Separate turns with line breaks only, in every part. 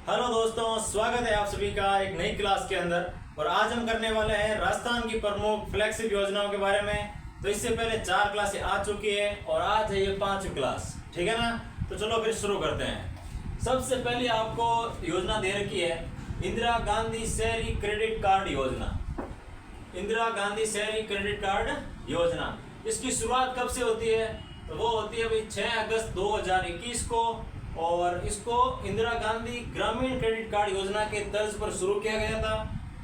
Hello दोस्तों, स्वागत है आप सभी का एक नई क्लास के अंदर। और आज हम करने वाले हैं राजस्थान की प्रमुख फ्लैगशिप योजनाओं के बारे में। तो इससे पहले 4 क्लासें आ चुकी है और आज है ये 5वीं क्लास, ठीक है ना। तो चलो फिर शुरू करते हैं। सबसे पहले आपको योजना दे रखी है इंदिरा गांधी शहरी क्रेडिट कार्ड योजना। इंदिरा गांधी शहरी क्रेडिट कार्ड योजना, इसकी शुरुआत कब से होती है? तो वो होती है भाई 6 अगस्त 2021 को। और इसको इंदिरा गांधी ग्रामीण क्रेडिट कार्ड योजना के तर्ज पर शुरू किया गया था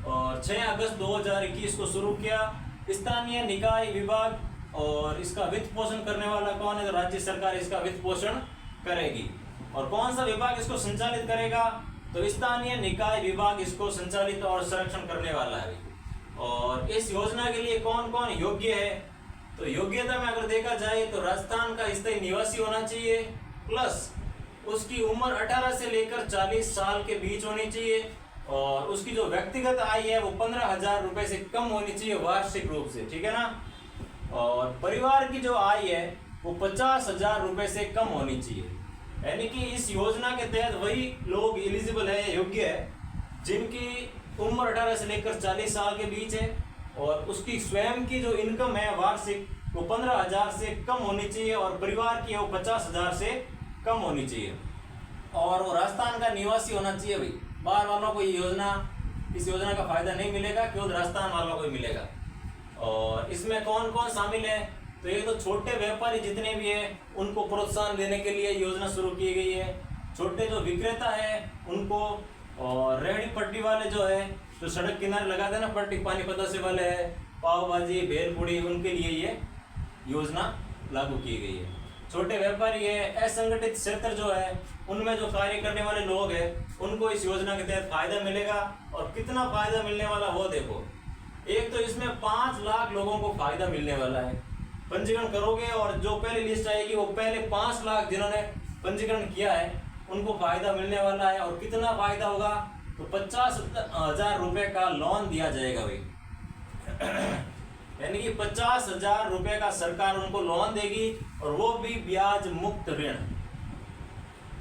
और 6 अगस्त 2021 को शुरू किया। स्थानीय निकाय विभाग और इसका वित्त पोषण करने वाला कौन है? तो राज्य सरकार इसका वित्त पोषण करेगी। और कौन सा विभाग इसको संचालित करेगा? तो स्थानीय निकाय विभाग इसको संचालित और संरक्षण करने वाला है। और इस योजना के लिए कौन कौन योग्य है? तो योग्यता में अगर देखा जाए तो राजस्थान का स्थायी निवासी होना चाहिए, प्लस उसकी उम्र 18 से लेकर 40 साल के बीच होनी चाहिए। और उसकी जो व्यक्तिगत आय है वो 15,000 रुपए से कम होनी चाहिए वार्षिक रूप से, ठीक है ना। और परिवार की जो आय है वो 50,000 रुपए से कम होनी चाहिए। यानी कि इस योजना के तहत वही लोग एलिजिबल है, योग्य है, जिनकी उम्र 18 से लेकर 40 साल के बीच है और उसकी स्वयं की जो इनकम है वार्षिक वो 15,000 से कम होनी चाहिए और परिवार की वो 50,000 से कम होनी चाहिए। और वो राजस्थान का निवासी होना चाहिए। भाई बाहर वालों को इस योजना का फायदा नहीं मिलेगा, केवल राजस्थान वालों को ही मिलेगा। और इसमें कौन कौन शामिल है? तो ये तो छोटे व्यापारी जितने भी हैं उनको प्रोत्साहन देने के लिए योजना शुरू की गई है। छोटे जो विक्रेता है उनको, और रेहड़ी पट्टी वाले जो है जो सड़क किनारे लगाते हैं ना पट्टी, पानी पतासे वाले है, पाव भाजी भेलपूड़ी, उनके लिए ये योजना लागू की गई है। छोटे व्यापारी है, असंगठित क्षेत्र जो है उनमें जो कार्य करने वाले लोग हैं उनको इस योजना के तहत फायदा मिलेगा। और कितना फायदा मिलने वाला वो देखो। एक तो इसमें 5 लाख लोगों को फायदा मिलने वाला है। पंजीकरण करोगे और जो पहले लिस्ट आएगी वो पहले 5 लाख जिन्होंने पंजीकरण किया है उनको फायदा मिलने वाला है। और कितना फायदा होगा? तो 50,000 रुपए का लोन दिया जाएगा भाई। यानी कि 50,000 रुपए का सरकार उनको लोन देगी और वो भी ब्याज मुक्त ऋण।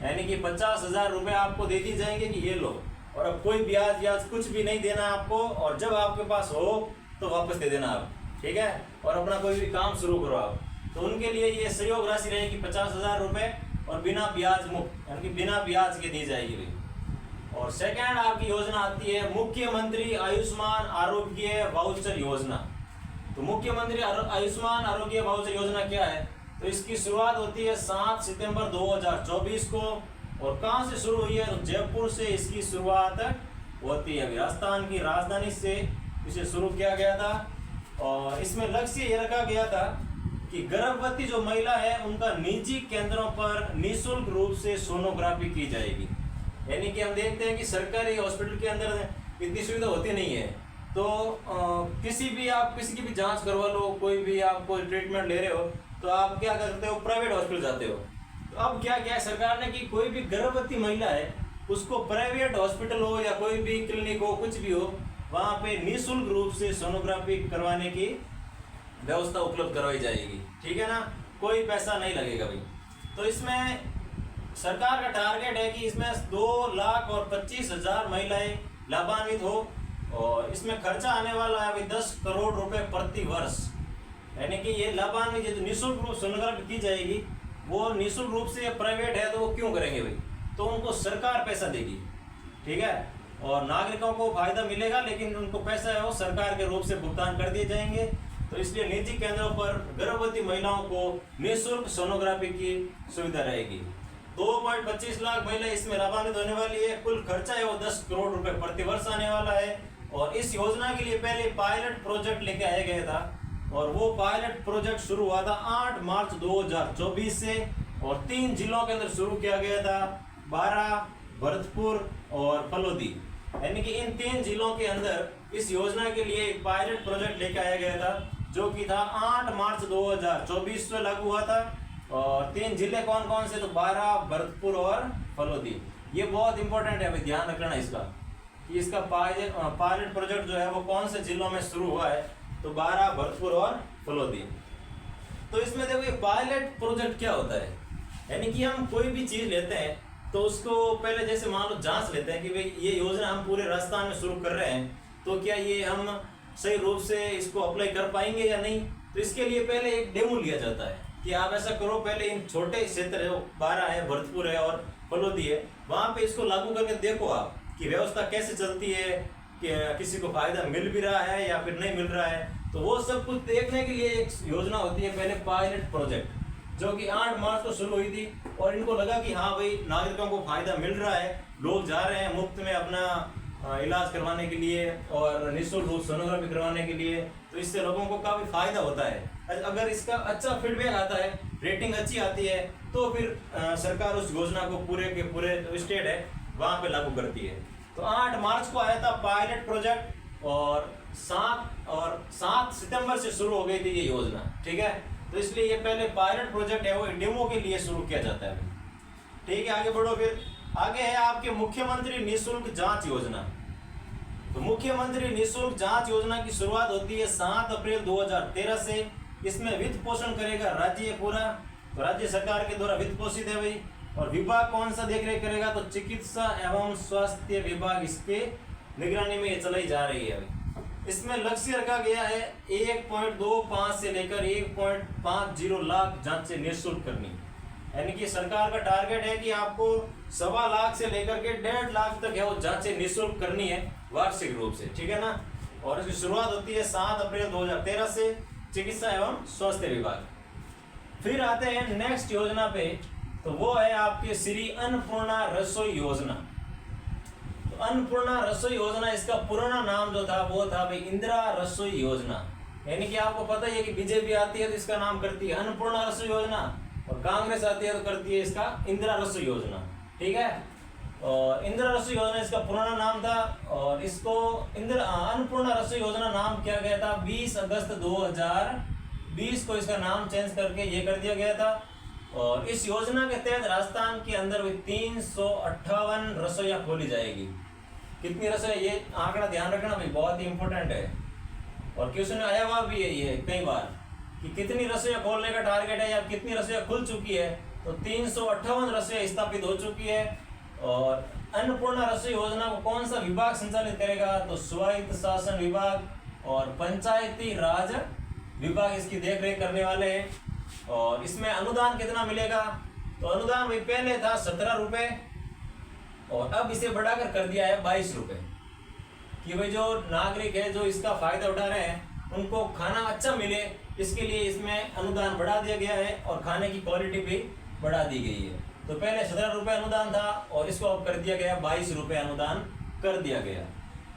यानी कि 50,000 रुपए आपको दे दी जाएंगे कि ये लो, और अब कोई ब्याज कुछ भी नहीं देना आपको, और जब आपके पास हो तो वापस दे देना आप, ठीक है। और अपना कोई भी काम शुरू करो आप। तो उनके लिए ये सहयोग राशि रहेगी 50,000 रुपए और बिना ब्याज मुक्त, यानी कि बिना ब्याज के दी जाएगी भाई। और सेकेंड आपकी योजना आती है मुख्यमंत्री आयुष्मान आरोग्य वाउचर योजना। तो मुख्यमंत्री आयुष्मान आरोग्य वाउचर योजना क्या है? तो इसकी शुरुआत होती है 7 सितंबर 2024 को। और कहाँ से शुरू हुई है? तो जयपुर से इसकी शुरुआत होती है। राजस्थान की राजधानी से इसे शुरू किया गया था। और इसमें लक्ष्य ये रखा गया था कि गर्भवती जो महिला है उनका निजी केंद्रों पर निःशुल्क रूप से सोनोग्राफी की जाएगी। यानी कि हम देखते हैं कि सरकारी हॉस्पिटल के अंदर इतनी सुविधा होती नहीं है। तो किसी की भी जांच करवा लो, कोई भी आप कोई ट्रीटमेंट ले रहे हो तो आप क्या करते हो? प्राइवेट हॉस्पिटल जाते हो। तो अब क्या है सरकार ने कि कोई भी गर्भवती महिला है उसको प्राइवेट हॉस्पिटल हो या कोई भी क्लिनिक हो, कुछ भी हो, वहाँ पे निःशुल्क रूप से सोनोग्राफी करवाने की व्यवस्था उपलब्ध करवाई जाएगी, ठीक है ना। कोई पैसा नहीं लगेगा भाई। तो इसमें सरकार का टारगेट है कि इसमें 2,25,000 महिलाएं लाभान्वित हो। और इसमें खर्चा आने वाला है अभी 10 करोड़ रुपए प्रति वर्ष। यानी कि ये लाभान्वित जो निःशुल्क रूप सोनोग्राफी की जाएगी वो निःशुल्क रूप से प्राइवेट है तो वो क्यों करेंगे भाई? तो उनको सरकार पैसा देगी, ठीक है। और नागरिकों को फायदा मिलेगा लेकिन उनको पैसा है वो सरकार के रूप से भुगतान कर दिए जाएंगे। तो इसलिए निजी केंद्रों पर गर्भवती महिलाओं को निःशुल्क सोनोग्राफी की सुविधा रहेगी। 2.25 लाख महिला इसमें लाभान्वित होने वाली है। कुल खर्चा है वो 10 करोड़ रुपए प्रति वर्ष आने वाला है। और इस योजना के लिए पहले पायलट प्रोजेक्ट लेके आया गया था और वो पायलट प्रोजेक्ट शुरू हुआ था 8 मार्च 2024 से। और 3 जिलों के अंदर शुरू किया गया था, बारा, भरतपुर और फलोदी। यानी कि इन 3 जिलों के अंदर इस योजना के लिए एक पायलट प्रोजेक्ट लेके आया गया था जो कि था 8 मार्च 2024 से लागू हुआ था। और 3 जिले कौन कौन से? तो बारा, भरतपुर और फलोदी। ये बहुत इंपॉर्टेंट है भाई, ध्यान रखना इसका कि इसका पायलट प्रोजेक्ट जो है वो कौन से जिलों में शुरू हुआ है। तो बारा, भरतपुर और फलोदी। तो इसमें देखो ये पायलट प्रोजेक्ट क्या होता है? यानी कि हम कोई भी चीज़ लेते हैं तो उसको पहले जैसे मान लो जांच लेते हैं कि भाई ये योजना हम पूरे राजस्थान में शुरू कर रहे हैं, तो क्या ये हम सही रूप से इसको अप्लाई कर पाएंगे या नहीं। तो इसके लिए पहले एक डेमो लिया जाता है कि आप ऐसा करो, पहले इन छोटे क्षेत्र है, 12 है, भरतपुर है और फलोदी है, वहाँ पे इसको लागू करके देखो आप कि व्यवस्था कैसे चलती है, कि किसी को फायदा मिल भी रहा है या फिर नहीं मिल रहा है। तो वो सब कुछ देखने के लिए एक योजना होती है पहले पायलट प्रोजेक्ट, जो कि 8 मार्च को शुरू हुई थी। और इनको लगा कि हाँ भाई नागरिकों को फायदा मिल रहा है, लोग जा रहे हैं मुफ्त में अपना इलाज करवाने के लिए और निःशुल्क रूप सोनोग्राफी करवाने के लिए, तो इससे लोगों को काफ़ी फायदा होता है। अगर इसका अच्छा फीडबैक आता है, रेटिंग अच्छी आती है, तो फिर सरकार उस योजना को पूरे के पूरे स्टेट है वहाँ पे लागू करती है। तो 8 मार्च को आया था पायलट प्रोजेक्ट और 7 सितंबर से शुरू हो गई थी ये योजना, ठीक है। तो इसलिए ये पहले पायलट प्रोजेक्ट है वो डेमो के लिए शुरू किया जाता है, ठीक है। आगे बढ़ो, फिर आगे है आपके मुख्यमंत्री निःशुल्क जांच योजना। तो मुख्यमंत्री निःशुल्क जांच योजना की शुरुआत होती है 7 अप्रैल 2013 से। इसमें वित्त पोषण करेगा राज्य पूरा, तो राज्य सरकार के द्वारा वित्त पोषित है भाई। और विभाग कौन सा देखरेख करेगा, तो चिकित्सा एवं स्वास्थ्य विभाग इसके निगरानी में ये चलाई जा रही है भाई। इसमें लक्ष्य रखा गया है 1.25 से लेकर 1.50 लाख जांचें निःशुल्क करनी, यानी कि सरकार का टारगेट है कि आपको 1.25 लाख से लेकर के 1.5 लाख तक है वो जांचें निःशुल्क करनी है वार्षिक रूप से, ठीक है ना। और इसकी शुरुआत होती है 7 अप्रैल 2013 से, चिकित्सा एवं स्वास्थ्य विभाग। फिर आते हैं नेक्स्ट योजना पे, तो वो है आपके श्री अन्नपूर्णा रसोई योजना। तो अन्नपूर्णा रसोई योजना, इसका पुराना नाम जो था वो था भाई इंदिरा रसोई योजना। यानी कि आपको पता ही है कि बीजेपी आती है तो इसका नाम करती है अन्नपूर्णा रसोई योजना, और कांग्रेस आती है तो करती है इसका इंदिरा रसोई योजना, ठीक है। और इंदिरा रसोई योजना इसका पुराना नाम था, और इसको अन्नपूर्णा रसोई योजना नाम किया गया था 20 अगस्त 2020 को इसका नाम चेंज करके ये कर दिया गया था। और इस योजना के तहत राजस्थान के अंदर 358 रसोइयाँ खोली जाएगी। कितनी रसोई, ये आंकड़ा ध्यान रखना भाई, बहुत ही इंपॉर्टेंट है। और क्वेश्चन में आया हुआ भी है ये कई बार कि कितनी रसोइयाँ खोलने का टारगेट है या कितनी रसोइयाँ खुल चुकी है, तो 358 रसोइयाँ स्थापित हो चुकी है। और अन्नपूर्णा रसोई योजना को कौन सा विभाग संचालित करेगा, तो स्वायत्त शासन विभाग और पंचायती राज विभाग इसकी देखरेख करने वाले हैं। और इसमें अनुदान कितना मिलेगा, तो अनुदान भाई पहले था 17 रुपये और अब इसे बढ़ाकर कर दिया है 22 रुपये, कि भाई जो नागरिक है जो इसका फायदा उठा रहे हैं उनको खाना अच्छा मिले, इसके लिए इसमें अनुदान बढ़ा दिया गया है और खाने की क्वालिटी भी बढ़ा दी गई है। तो पहले 17 रुपये अनुदान था और इसको अब कर दिया गया 22 रुपये अनुदान कर दिया गया।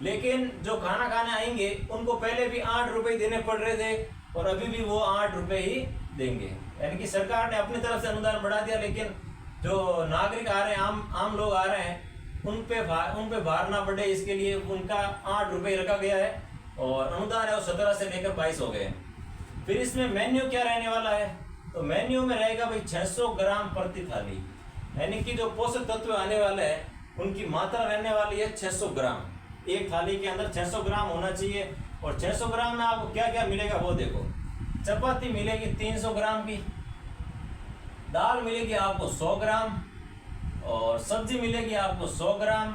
लेकिन जो खाना खाने आएंगे उनको पहले भी 8 रुपये देने पड़ रहे थे और अभी भी वो 8 रुपये ही देंगे, यानी कि सरकार ने अपनी तरफ से अनुदान बढ़ा दिया, लेकिन जो नागरिक आ रहे हैं, आम लोग आ रहे हैं, उन पे भार ना पड़े इसके लिए उनका 8 रुपये रखा गया है और अनुदान है वो 17 से लेकर 22 हो गए। फिर इसमें मेन्यू क्या रहने वाला है, तो मेन्यू में रहेगा भाई 600 ग्राम प्रति थाली, यानी कि जो पोषक तत्व आने वाले हैं उनकी मात्रा रहने वाली है 600 ग्राम। एक थाली के अंदर 600 ग्राम होना चाहिए। और 600 ग्राम में आपको क्या क्या मिलेगा वो देखो, चपाती मिलेगी 300 ग्राम की, दाल मिलेगी आपको 100 ग्राम, और सब्जी मिलेगी आपको 100 ग्राम,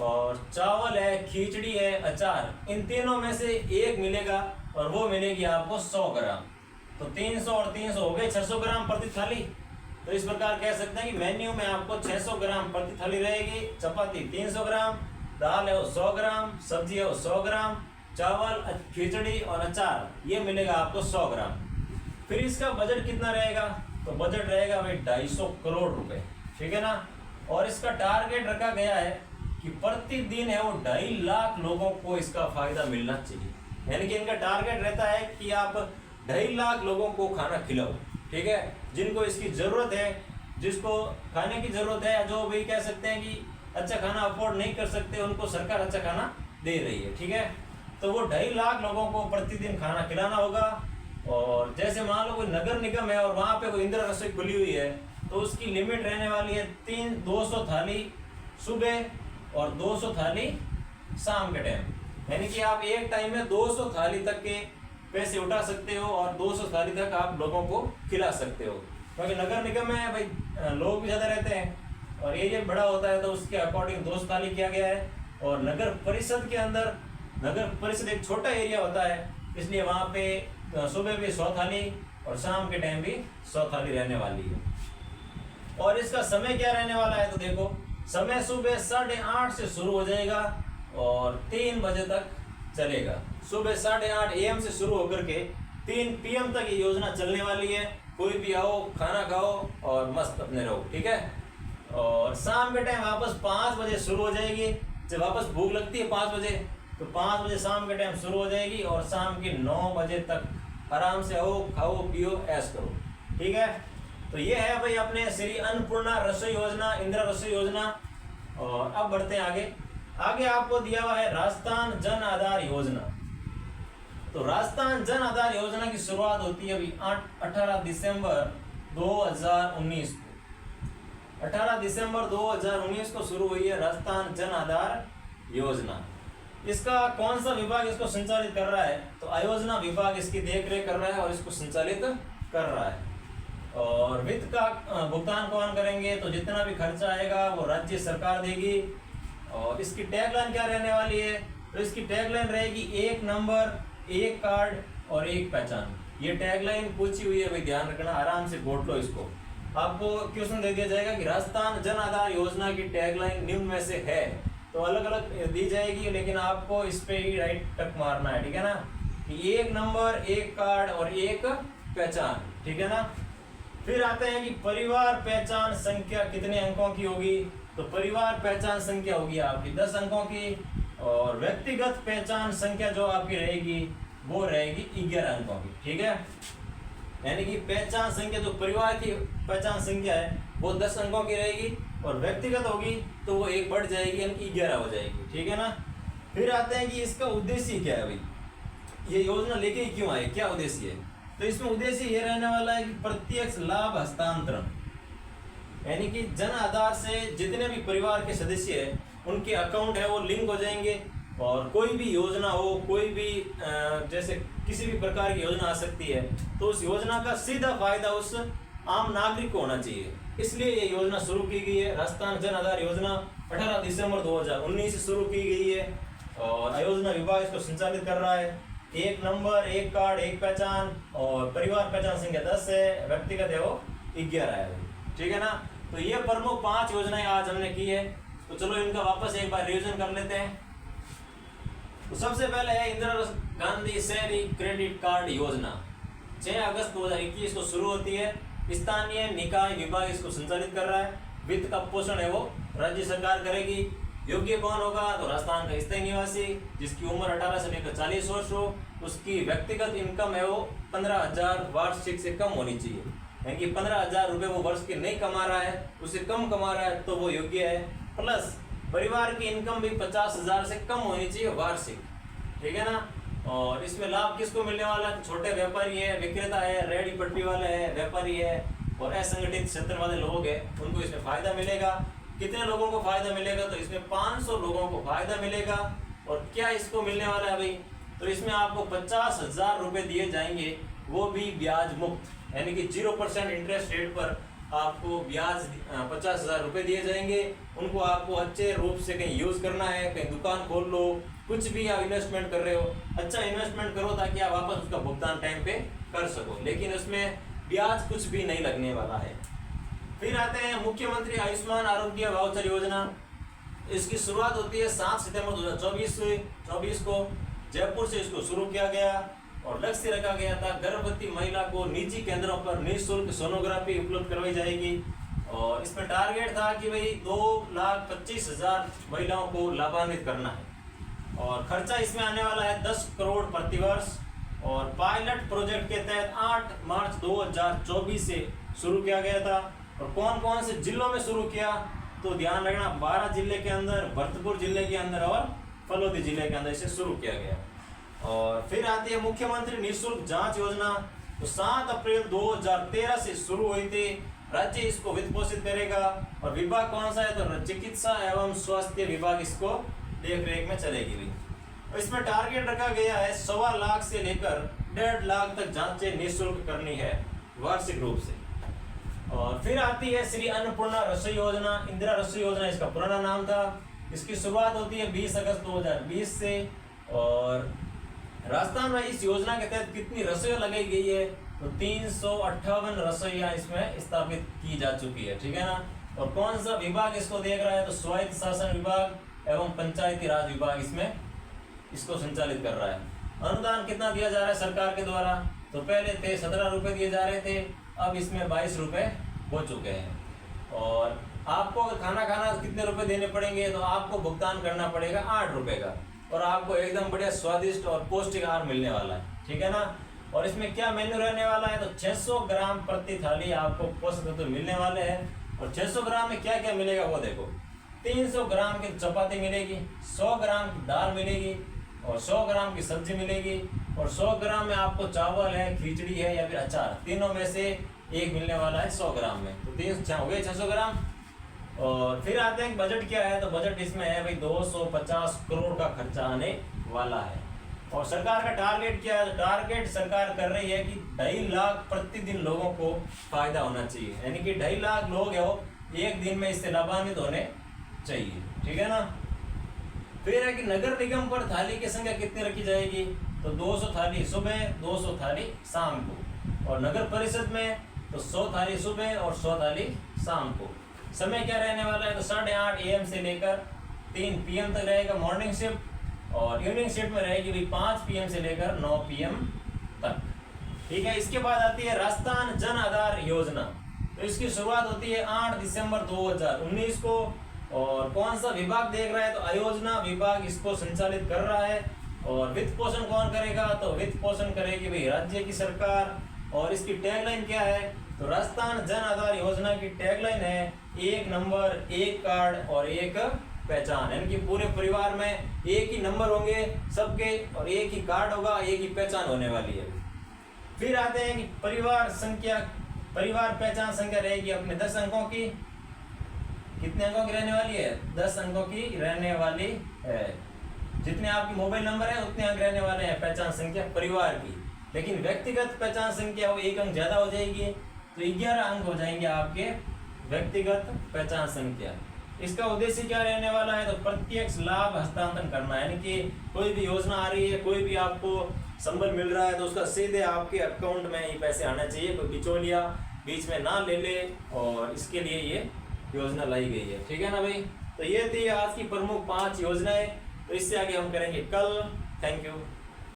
और चावल है, खिचड़ी है, अचार, इन तीनों में से एक मिलेगा और वो मिलेगी आपको 100 ग्राम। तो 300 और 300 हो गए 600 ग्राम प्रति थाली। तो इस प्रकार कह सकते हैं कि मेन्यू में आपको 600 ग्राम प्रति थाली रहेगी। चपाती 300 ग्राम, दाल है वो 100 ग्राम, सब्जी है वो 100 ग्राम, चावल, खिचड़ी और अचार ये मिलेगा आपको 100 ग्राम। फिर इसका बजट कितना रहेगा, तो बजट रहेगा भाई 250 करोड़ रुपए, ठीक है ना। और इसका टारगेट रखा गया है कि प्रतिदिन है वो 2.5 लाख लोगों को इसका फायदा मिलना चाहिए, यानी कि इनका टारगेट रहता है कि आप 2.5 लाख लोगों को खाना खिलाओ, ठीक है। जिनको इसकी ज़रूरत है, जिसको खाने की ज़रूरत है, जो भी कह सकते हैं कि अच्छा खाना अफोर्ड नहीं कर सकते, उनको सरकार अच्छा खाना दे रही है, ठीक है। तो वो 2.5 लाख लोगों को प्रतिदिन खाना खिलाना होगा। और जैसे मान लो कोई नगर निगम है और वहाँ पे कोई इंदिरा रसोई खुली हुई है, तो उसकी लिमिट रहने वाली है 200 थाली सुबह और 200 थाली शाम के टाइम, यानी कि आप एक टाइम में 200 थाली तक के पैसे उठा सकते हो और 200 थाली तक आप लोगों को खिला सकते हो। क्योंकि नगर निगम में भाई लोग भी ज़्यादा रहते हैं, और एरिया बड़ा होता है तो उसके अकॉर्डिंग 2 थाली किया गया है। और नगर परिषद के अंदर, नगर परिषद एक छोटा एरिया होता है, इसलिए वहाँ पे सुबह भी 100 थाली और शाम के टाइम भी 100 थाली रहने वाली है। और इसका समय क्या रहने वाला है तो देखो, समय सुबह 8:30 से शुरू हो जाएगा और 3 बजे तक चलेगा। सुबह 8:30 AM से शुरू होकर के 3 PM तक ये योजना चलने वाली है। कोई भी आओ, खाना खाओ और मस्त अपने रहो, ठीक है। और शाम के टाइम वापस 5 बजे शुरू हो जाएगी। जब वापस भूख लगती है 5 बजे, तो 5 बजे शाम के टाइम शुरू हो जाएगी और शाम के 9 बजे तक आराम से आओ, खाओ, पियो, ऐश करो, ठीक है। तो ये है भाई अपने श्री अन्नपूर्णा रसोई योजना, इंदिरा रसोई योजना। और अब बढ़ते हैं आगे। आगे आपको दिया हुआ है राजस्थान जन आधार योजना। तो राजस्थान जन आधार योजना की शुरुआत होती है अभी 18 दिसंबर 2019 को। 18 दिसंबर 2019 को शुरू हुई है राजस्थान जन आधार योजना। इसका कौन सा विभाग इसको संचालित कर रहा है तो आयोजना विभाग इसकी देखरेख कर रहा है और इसको संचालित कर रहा है। और वित्त का भुगतान कौन करेंगे तो जितना भी खर्चा आएगा वो राज्य सरकार देगी। और इसकी टैगलाइन क्या रहने वाली है तो इसकी टैगलाइन रहेगी 1 नंबर, 1 कार्ड और 1 पहचान। ये टैगलाइन पूछी हुई है भाई, ध्यान रखना, आराम से बोल लो इसको। आपको क्वेश्चन दे दिया जाएगा कि राजस्थान जन आधार योजना की टैगलाइन निम्न में से है, तो अलग अलग दी जाएगी, लेकिन आपको इस पे ही राइट टक मारना है, ठीक है ना। कि 1 नंबर, 1 कार्ड और 1 पहचान, ठीक है ना। फिर आते हैं कि परिवार पहचान संख्या कितने अंकों की होगी तो परिवार पहचान संख्या होगी आपकी 10 अंकों की। और व्यक्तिगत पहचान संख्या जो आपकी रहेगी वो रहेगी 11 अंकों की, ठीक है। यानी कि पहचान संख्या जो परिवार की पहचान संख्या है वो 10 अंकों की रहेगी और व्यक्तिगत होगी तो वो 1 बढ़ जाएगी, यानी कि 11 हो जाएगी, ठीक है ना। फिर आते हैं कि इसका उद्देश्य क्या है भाई, ये योजना लेके क्यों आए, क्या उद्देश्य है। तो इसमें उद्देश्य ये रहने वाला है कि प्रत्यक्ष लाभ हस्तांतरण, यानी कि जन आधार से जितने भी परिवार के सदस्य हैं उनके अकाउंट है वो लिंक हो जाएंगे। और कोई भी योजना हो, कोई भी जैसे किसी भी प्रकार की योजना आ सकती है तो उस योजना का सीधा फायदा उस आम नागरिक को होना चाहिए, इसलिए ये योजना शुरू की गई है। राजस्थान जन आधार योजना 18 दिसंबर 2019 से शुरू की गई है और आयोजना विभाग इसको संचालित कर रहा है। 1 नंबर, 1 कार्ड, 1 पहचान और परिवार पहचान संख्या 10 है, व्यक्तिगत है वो 11 है, ठीक है ना। तो ये प्रमुख 5 योजनाएं आज हमने की है। तो चलो इनका वापस एक बार रिवीजन कर लेते हैं। तो सबसे पहले है इंदिरा गांधी शहरी क्रेडिट कार्ड योजना, 6 अगस्त 2021 को शुरू होती है। स्थानीय निकाय विभाग इसको संचालित कर रहा है। वित्त का पोषण है वो राज्य सरकार करेगी। योग्य कौन होगा तो राजस्थान का स्थायी निवासी जिसकी उम्र 18 से लेकर 40 वर्ष हो, उसकी व्यक्तिगत इनकम है वो 15,000 वार्षिक से कम होनी चाहिए, यानी कि 15,000 रुपये वो वर्ष के नहीं कमा रहा है, उससे कम कमा रहा है तो वो योग्य है। प्लस परिवार की इनकम भी 50,000 से कम होनी चाहिए वार्षिक, ठीक है ना। और इसमें लाभ किसको मिलने वाला है, छोटे व्यापारी है, विक्रेता है, रेहड़ी पटरी वाले है, व्यापारी है और असंगठित क्षेत्र वाले लोग हैं, उनको इसमें फायदा मिलेगा। कितने लोगों को फायदा मिलेगा तो इसमें 500 लोगों को फायदा मिलेगा। और क्या इसको मिलने वाला है भाई, तो इसमें आपको 50,000 रुपये दिए जाएंगे, वो भी ब्याज मुक्त, यानी कि 0% इंटरेस्ट रेट पर आपको ब्याज 50,000 रुपये दिए जाएंगे। उनको आपको अच्छे रूप से कहीं यूज़ करना है, कहीं दुकान खोल लो, कुछ भी आप इन्वेस्टमेंट कर रहे हो, अच्छा इन्वेस्टमेंट करो ताकि आप वापस उसका भुगतान टाइम पे कर सको, लेकिन उसमें ब्याज कुछ भी नहीं लगने वाला है। फिर आते हैं मुख्यमंत्री आयुष्मान आरोग्य वाउचर योजना। इसकी शुरुआत होती है 7 सितंबर 2024 को, जयपुर से इसको शुरू किया गया और लक्ष्य रखा गया था गर्भवती महिला को निजी केंद्रों पर निःशुल्क सोनोग्राफी उपलब्ध करवाई जाएगी। और इसमें टारगेट था कि भाई 2,25,000 महिलाओं को लाभान्वित करना है और खर्चा इसमें आने वाला है 10 करोड़ प्रति वर्ष। और पायलट प्रोजेक्ट के तहत 8 मार्च 2024 से शुरू किया गया था। और कौन कौन से जिलों में शुरू किया तो ध्यान रखना, 12 जिले के अंदर, भरतपुर जिले के अंदर और फलोदी जिले के अंदर इसे शुरू किया गया। और फिर आती है मुख्यमंत्री निःशुल्क जांच योजना, तो 7 अप्रैल 2013 से शुरू हुई थी। राज्य इसको वित्त पोषित करेगा और विभाग कौन सा है तो चिकित्सा एवं स्वास्थ्य विभाग इसको देख रेख में चलेगी भी। इसमें टारगेट रखा गया है 1.25 लाख से लेकर 1.5 लाख तक जांचें निःशुल्क करनी है वार्षिक रूप से। और फिर आती है श्री अन्नपूर्णा रसोई योजना। इंदिरा रसोई योजना इसका पुराना नाम था। इसकी शुरुआत होती है 20 अगस्त 2020 से। और राजस्थान में इस योजना के तहत कितनी रसोई लगाई गई है, तो 358 रसोइयां इसमें स्थापित की जा चुकी है, ठीक है ना। और कौन सा विभाग इसको देख रहा है, तो स्वायत्त शासन विभाग एवं पंचायती राज विभाग इसमें इसको संचालित कर रहा है। अनुदान कितना दिया जा रहा है सरकार के द्वारा, तो पहले थे 17 रुपए दिए जा रहे थे, अब इसमें 22 रुपए हो चुके हैं। और आपको अगर खाना खाना कितने रुपए देने पड़ेंगे, तो आपको भुगतान करना पड़ेगा 8 रुपए का, और आपको एकदम बढ़िया स्वादिष्ट और पौष्टिक आहार मिलने वाला है, ठीक है ना। और इसमें क्या मेन्यू रहने वाला है, तो 600 ग्राम प्रति थाली आपको पोषक तत्व मिलने वाले हैं। और 600 ग्राम में क्या क्या मिलेगा वो देखो, 300 ग्राम की चपाती मिलेगी, 100 ग्राम की दाल मिलेगी, और 100 ग्राम की सब्जी मिलेगी, और 100 ग्राम में आपको चावल है, खिचड़ी है या फिर अचार, तीनों में से एक मिलने वाला है 100 ग्राम में। तो 3 हो गए 600 ग्राम। और फिर आते हैं बजट क्या है, तो बजट इसमें है भाई 250 करोड़ का खर्चा आने वाला है। और सरकार का टारगेट क्या है, टारगेट सरकार कर रही है कि 2.5 लाख प्रतिदिन लोगों को फायदा होना चाहिए, यानी कि 2.5 लाख लोग है वो एक दिन में इससे लाभान्वित होने चाहिए, ठीक है ना। फिर है कि नगर निगम पर थाली की संख्या कितनी रखी जाएगी, तो 200 थाली सुबह, 200 थाली शाम को। और नगर परिषद में तो 100 थाली सुबह और 100 थाली शाम को। समय क्या रहने वाला है, तो 8:30 AM से लेकर 3 PM तक रहेगा मॉर्निंग शिफ्ट, और इवनिंग शिफ्ट में रहेगी भी 5 PM से लेकर 9 PM तक, ठीक है। इसके बाद आती है राजस्थान जन आधार योजना। तो इसकी शुरुआत होती है 8 दिसंबर 2019 को। और कौन सा विभाग देख रहा है, तो आयोजना विभाग इसको संचालित कर रहा है। और वित्त पोषण कौन करेगा, तो वित्त पोषण करेगी भाई राज्य की सरकार। और इसकी टैगलाइन क्या है, तो राजस्थान जन आधार योजना की टैगलाइन है 1 नंबर, 1 कार्ड और 1 पहचान, यानी कि पूरे परिवार में एक ही नंबर होंगे सबके, और एक ही कार्ड होगा, एक ही पहचान होने वाली है। फिर आते हैं कि परिवार पहचान संख्या रहेगी अपने 10 अंकों की। कितने अंकों की रहने वाली है, 10 अंकों की रहने वाली है। जितने आपके मोबाइल नंबर है उतने अंक रहने वाले हैं पहचान संख्या परिवार की। लेकिन व्यक्तिगत पहचान संख्या वो 1 अंक ज्यादा हो जाएगी, तो 11 अंक हो जाएंगे आपके व्यक्तिगत पहचान संख्या। इसका उद्देश्य क्या रहने वाला है, तो प्रत्यक्ष लाभ हस्तांतरण करना, यानी कि कोई भी योजना आ रही है, कोई भी आपको संबल मिल रहा है, तो उसका सीधे आपके अकाउंट में ये पैसे आना चाहिए, कोई बिचौलिया बीच में ना ले ले, और इसके लिए ये योजना लाई गई है, ठीक है ना भाई। तो ये थी आज की प्रमुख 5 योजनाएं। तो इससे आगे हम करेंगे कल। Thank you.